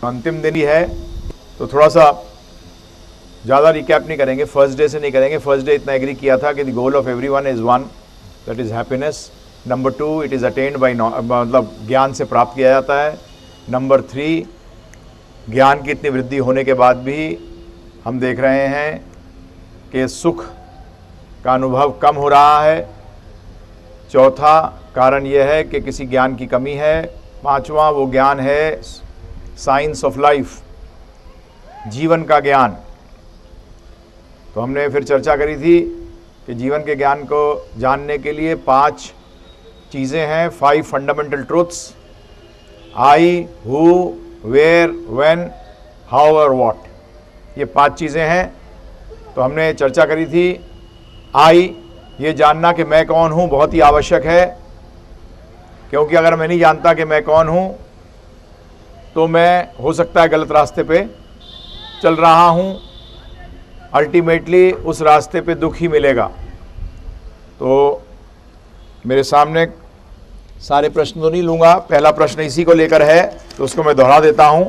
अंतिम दिन ही है तो थोड़ा सा ज़्यादा रिकैप नहीं करेंगे, फर्स्ट डे से नहीं करेंगे। फर्स्ट डे इतना एग्री किया था कि the goal of everyone is one, that is happiness. Number 2, it is attend bye, मतलब ज्ञान से प्राप्त किया जाता है। नंबर 3, ज्ञान की इतनी वृद्धि होने के बाद भी हम देख रहे हैं कि सुख का अनुभव कम हो रहा है। चौथा कारण यह है कि किसी ज्ञान की कमी है। पांचवा, वो ज्ञान है साइंस ऑफ लाइफ, जीवन का ज्ञान। तो हमने फिर चर्चा करी थी कि जीवन के ज्ञान को जानने के लिए 5 चीज़ें हैं, 5 fundamental truths, I, who, where, when, how और व्हाट, ये 5 चीज़ें हैं। तो हमने चर्चा करी थी आई, ये जानना कि मैं कौन हूँ बहुत ही आवश्यक है, क्योंकि अगर मैं नहीं जानता कि मैं कौन हूँ तो मैं हो सकता है गलत रास्ते पे चल रहा हूँ, अल्टीमेटली उस रास्ते पे दुख ही मिलेगा। तो मेरे सामने सारे प्रश्न तो नहीं लूँगा, पहला प्रश्न इसी को लेकर है तो उसको मैं दोहरा देता हूँ।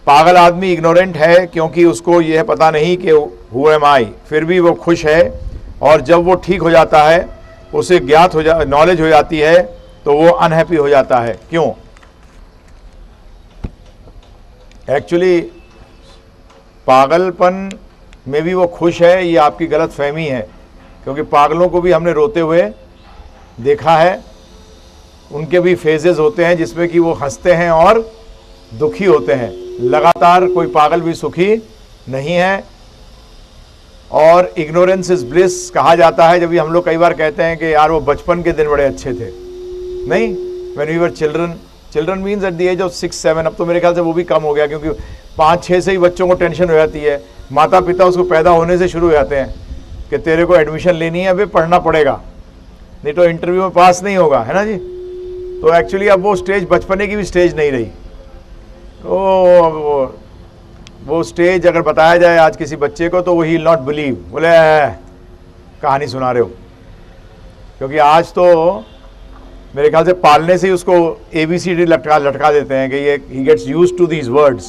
पागल आदमी इग्नोरेंट है क्योंकि उसको यह पता नहीं कि हु एम आई, फिर भी वो खुश है, और जब वो ठीक हो जाता है, उसे ज्ञात हो नॉलेज हो जाती है, तो वो अनहैप्पी हो जाता है। क्यों? एक्चुअली पागलपन में भी वो खुश है, ये आपकी गलत फहमी है, क्योंकि पागलों को भी हमने रोते हुए देखा है। उनके भी फेजेस होते हैं जिसमें कि वो हंसते हैं और दुखी होते हैं। लगातार कोई पागल भी सुखी नहीं है। और इग्नोरेंस इज ब्लिस कहा जाता है। जब भी हम लोग कई बार कहते हैं कि यार वो बचपन के दिन बड़े अच्छे थे, नहीं, when we were children means at the age of 6-7, अब तो मेरे ख्याल से वो भी कम हो गया, क्योंकि 5-6 से ही बच्चों को टेंशन हो जाती है। माता पिता उसको पैदा होने से शुरू हो जाते हैं कि तेरे को एडमिशन लेनी है, अभी पढ़ना पड़ेगा, नहीं तो इंटरव्यू में पास नहीं होगा, है ना जी। तो एक्चुअली अब वो स्टेज बचपने की भी स्टेज नहीं रही। तो वो स्टेज अगर बताया जाए आज किसी बच्चे को तो वो ही नॉट बिलीव, बोले कहानी सुना रहे हो। क्योंकि आज तो मेरे ख्याल से पालने से ही उसको ABCD लटका देते हैं कि ये ही gets used to these words,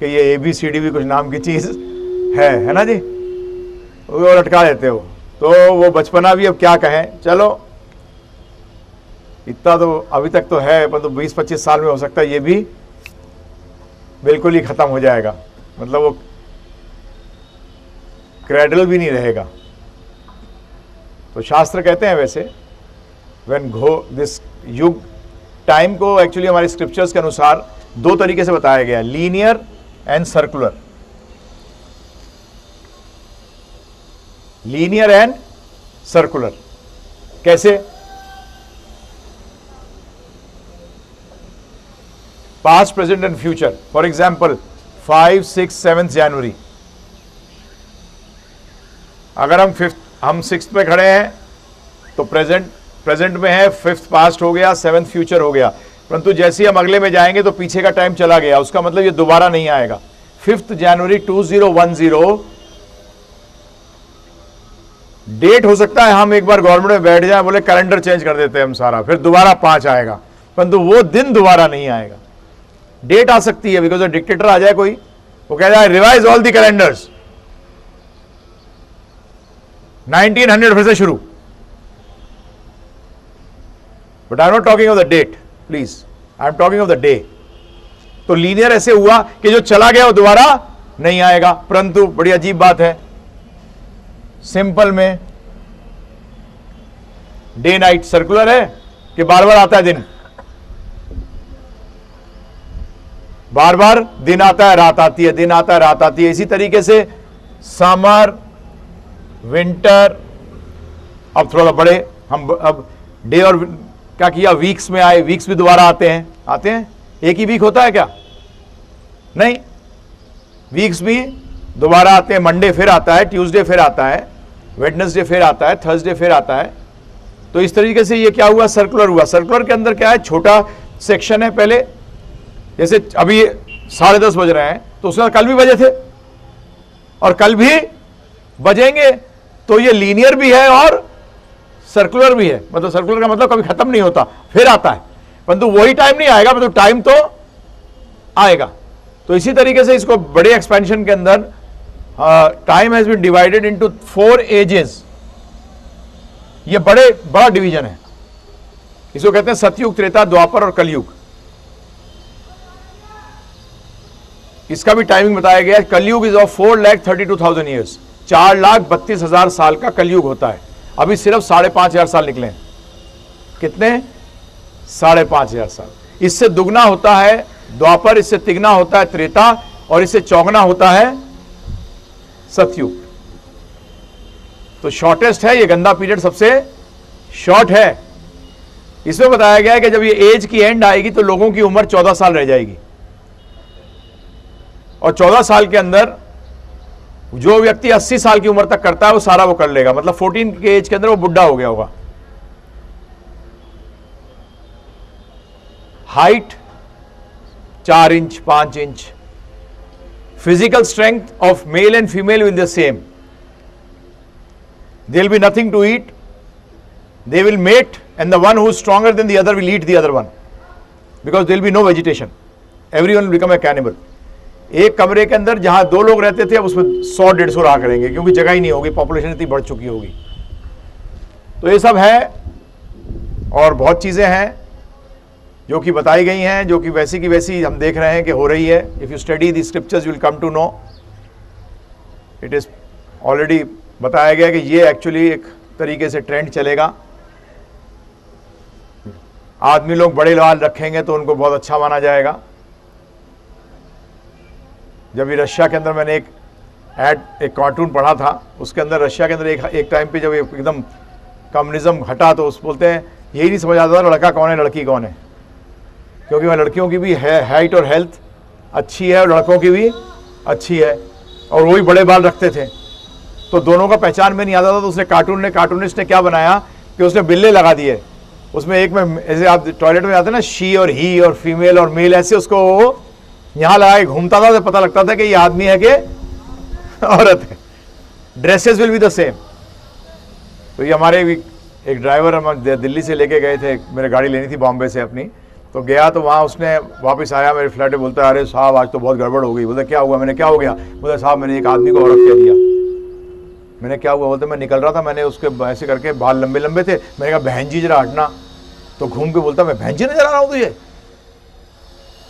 कि ये ABCD भी कुछ नाम की चीज़ है ना जी, वो लटका देते हो। तो वो बचपना भी अब क्या कहें। चलो इतना तो अभी तक तो है, पर तो 20-25 साल में हो सकता है ये भी बिल्कुल ही ख़त्म हो जाएगा, मतलब वो क्रैडल भी नहीं रहेगा। तो शास्त्र कहते हैं वैसे व्हेन गो दिस युग टाइम को एक्चुअली हमारे स्क्रिप्चर्स के अनुसार 2 तरीके से बताया गया, linear and circular. Linear and circular कैसे? Past, present and future. For example 5, 6, 7 जनवरी, अगर हम 6th पे खड़े हैं तो प्रेजेंट में है, 5th पास्ट हो गया, 7th फ्यूचर हो गया। परंतु जैसे ही हम अगले में जाएंगे तो पीछे का टाइम चला गया, उसका मतलब ये दोबारा नहीं आएगा। 5 जनवरी 2010 डेट हो सकता है हम एक बार गवर्नमेंट में बैठ जाए, बोले कैलेंडर चेंज कर देते हैं हम सारा, फिर दोबारा 5 आएगा, परंतु वो दिन दोबारा नहीं आएगा। डेट आ सकती है, बिकॉज डिक्टेटर आ जाए कोई, वो कह जाए रिवाइज ऑल द कैलेंडर्स, 1900 फिर से शुरू। But I am not talking of the date, please, I am talking of the day. तो लीनियर ऐसे हुआ कि जो चला गया वो दोबारा नहीं आएगा। परंतु बड़ी अजीब बात है, सिंपल में डे नाइट सर्कुलर है कि बार बार आता है दिन, बार बार दिन आता है रात आती है, दिन आता है रात आती है। इसी तरीके से समर, विंटर, अब थोड़ा बड़े हम अब डे और क्या किया, वीक्स में आए, वीक्स भी दोबारा आते हैं। एक ही वीक होता है क्या? नहीं, वीक्स भी दोबारा आते हैं। मंडे फिर आता है, ट्यूसडे फिर आता है, वेडनेसडे फिर आता है, थर्सडे फिर आता है। तो इस तरीके से ये क्या हुआ, सर्कुलर हुआ। सर्कुलर के अंदर क्या है, छोटा सेक्शन है। पहले जैसे अभी 10:30 बज रहे हैं, तो उसके बाद कल भी बजे थे और कल भी बजेंगे। तो ये लीनियर भी है और सर्कुलर भी है। मतलब सर्कुलर का मतलब कभी खत्म नहीं होता, फिर आता है, परंतु वही टाइम नहीं आएगा, मतलब टाइम तो आएगा। तो इसी तरीके से इसको बड़े एक्सपेंशन के अंदर time has been divided into 4 ages. ये बड़ा डिवीजन है। इसको कहते हैं सतयुग, त्रेता, द्वापर और कलयुग। इसका भी टाइमिंग बताया गया है। कलयुग इज ऑफ 4,32,000 ईयर्स, 4,32,000 साल का कलयुग होता है। अभी सिर्फ 5,500 साल निकले हैं। कितने? 5,500 साल। इससे दुगना होता है द्वापर, इससे तिगना होता है त्रेता, और इससे चौगना होता है सतयुग। तो शॉर्टेस्ट है ये, गंदा पीरियड सबसे शॉर्ट है। इसमें बताया गया है कि जब ये एज की एंड आएगी तो लोगों की उम्र 14 साल रह जाएगी, और 14 साल के अंदर जो व्यक्ति 80 साल की उम्र तक करता है वो सारा वो कर लेगा। मतलब 14 के एज के अंदर वो बुढ़ा हो गया होगा। Height 4 inch 5 inch. Physical strength of male and female will the same. there will be nothing to eat, they will mate, and the one who is stronger than the other will eat the other one, because there will be no vegetation, everyone will become a cannibal। एक कमरे के अंदर जहां 2 लोग रहते थे अब उसमें 100-150 रहा करेंगे, क्योंकि जगह ही नहीं होगी, पॉपुलेशन इतनी बढ़ चुकी होगी। तो ये सब है, और बहुत चीजें हैं जो कि बताई गई हैं, जो कि वैसी की वैसी हम देख रहे हैं कि हो रही है। If you study the scriptures you will come to know, it is already बताया गया कि ये एक्चुअली एक तरीके से ट्रेंड चलेगा। आदमी लोग बड़े बाल रखेंगे तो उनको बहुत अच्छा माना जाएगा। जब ये रशिया के अंदर मैंने एक कार्टून पढ़ा था, उसके अंदर रशिया के अंदर एक टाइम पे जब एकदम कम्युनिज्म हटा तो उस बोलते हैं यही नहीं समझ आता था लड़का कौन है लड़की कौन है, क्योंकि वह लड़कियों की भी हाइट और हेल्थ अच्छी है और लड़कों की भी अच्छी है, और वही बड़े बाल रखते थे, तो दोनों का पहचान में नहीं आता था। तो उसने कार्टूनिस्ट ने क्या बनाया कि उसने बिल्ले लगा दिए, उसमें एक में ऐसे आप टॉयलेट में आते ना, शी और ही और फीमेल और मेल, ऐसे उसको वो यहाँ लगा के घूमता था, तो पता लगता था कि ये आदमी है कि औरत है। Dresses will be the same. तो ये हमारे एक ड्राइवर हम दिल्ली से लेके गए थे, मेरे गाड़ी लेनी थी बॉम्बे से अपनी, तो गया तो वहाँ उसने वापस आया मेरे फ्लैट में, बोलता है अरे साहब आज तो बहुत गड़बड़ हो गई। बोलता क्या हुआ? मैंने क्या हो गया? बोलता साहब मैंने एक आदमी को औरत कह दिया। मैंने क्या हुआ? बोलते मैं निकल रहा था, मैंने उसके ऐसे करके बाल लंबे लंबे थे, मैंने कहा बहन जी जरा हटना, तो घूम के बोलता मैं बहन जी नजर आ रहा हूँ तुझे?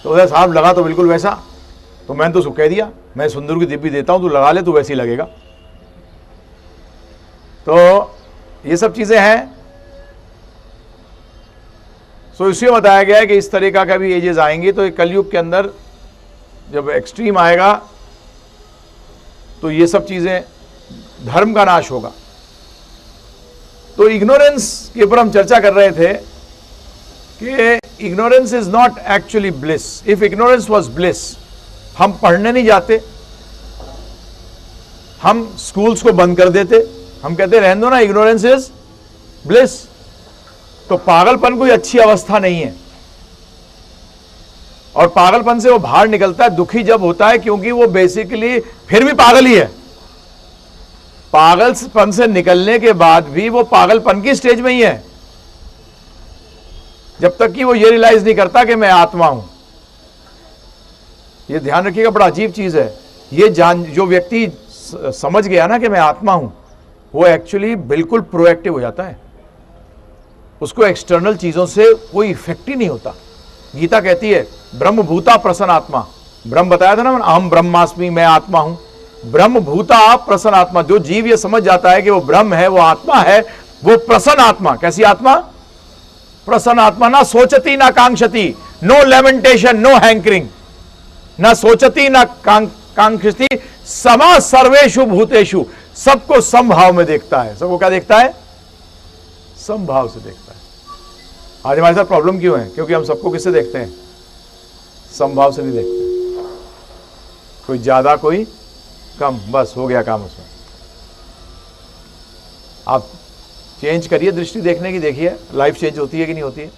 तो बोला साहब लगा तो बिल्कुल वैसा। तो मैंने तो उसको कह दिया मैं सुंदर की दिब्बी देता हूँ, तू लगा ले, तू वैसे ही लगेगा। तो ये सब चीजें हैं। सो इसमें बताया गया है कि इस तरीका का भी एजेस आएंगी। तो कलयुग के अंदर जब एक्सट्रीम आएगा तो ये सब चीजें, धर्म का नाश होगा। तो इग्नोरेंस के ऊपर हम चर्चा कर रहे थे कि ignorance is not actually bliss. If ignorance was bliss, हम पढ़ने नहीं जाते, हम स्कूल्स को बंद कर देते, हम कहते रहने दो ना, इग्नोरेंस इज ब्लिस। तो पागलपन कोई अच्छी अवस्था नहीं है, और पागलपन से वो बाहर निकलता है दुखी जब होता है, क्योंकि वो बेसिकली फिर भी पागल ही है। पागलपन से निकलने के बाद भी वो पागलपन की स्टेज में ही है, जब तक कि वो ये रियलाइज नहीं करता कि मैं आत्मा हूं। ये ध्यान रखिएगा, बड़ा अजीब चीज है ये। जो व्यक्ति समझ गया ना कि मैं आत्मा हूं, वो एक्चुअली बिल्कुल प्रोएक्टिव हो जाता है। उसको एक्सटर्नल चीजों से कोई इफेक्ट ही नहीं होता। गीता कहती है ब्रह्म भूता प्रसन्न आत्मा। ब्रह्म बताया था ना, अहम ब्रह्मास्मि, मैं आत्मा हूं। ब्रह्म भूता प्रसन्न आत्मा। जो जीव ये समझ जाता है कि वो ब्रह्म है, वो आत्मा है, वो प्रसन्न आत्मा। कैसी आत्मा? प्रसन्न आत्मा। ना सोचती ना कांक्षती, नो लेमेंटेशन, नो हैंकरिंग, ना सोचती ना कांक्षती, समा सर्वेषु भूतेषु। सबको समभाव में देखता है। सबको क्या देखता है? समभाव से देखता है। आज हमारे साथ प्रॉब्लम क्यों है? क्योंकि हम सबको किससे देखते हैं? समभाव से नहीं देखते हैं। कोई ज्यादा कोई कम, बस हो गया काम उसमें। आप चेंज करिए दृष्टि देखने की, देखिए लाइफ चेंज होती है कि नहीं होती है।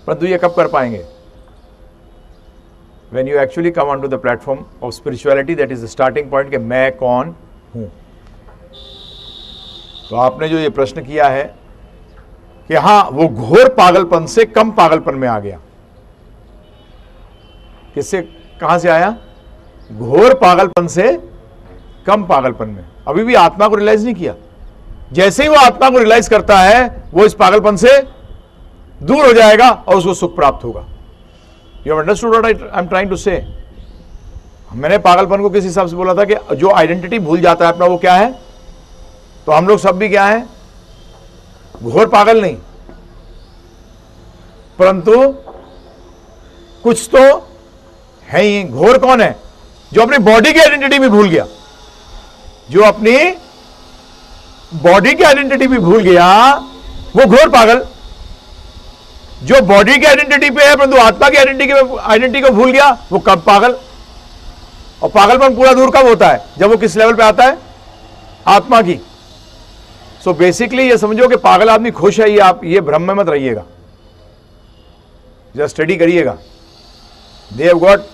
परंतु ये कब कर पाएंगे? When you actually come onto the platform of spirituality, that is the starting point कि मैं कौन हूं। तो आपने जो ये प्रश्न किया है कि हां वो घोर पागलपन से कम पागलपन में आ गया। किससे, कहां से आया? घोर पागलपन से कम पागलपन में, अभी भी आत्मा को रियलाइज नहीं किया। जैसे ही वो आत्मा को रियलाइज करता है, वो इस पागलपन से दूर हो जाएगा और उसको सुख प्राप्त होगा। You have understood what I am trying to say? मैंने पागलपन को किस हिसाब से बोला था कि जो आइडेंटिटी भूल जाता है अपना, वो क्या है? तो हम लोग सब भी क्या है? घोर पागल नहीं, परंतु कुछ तो है ही। घोर कौन है? जो अपनी बॉडी की आइडेंटिटी भी भूल गया, जो अपनी बॉडी की आइडेंटिटी भी भूल गया, वो घोर पागल। जो बॉडी की आइडेंटिटी पे है परंतु आत्मा की आइडेंटिटी को भूल गया, वो कब पागल। और पागलपन पूरा दूर कब होता है? जब वो किस लेवल पे आता है? आत्मा की। सो बेसिकली ये समझो कि पागल आदमी खुश है, ये आप ये भ्रम में मत रहिएगा, जरा स्टडी करिएगा। They have got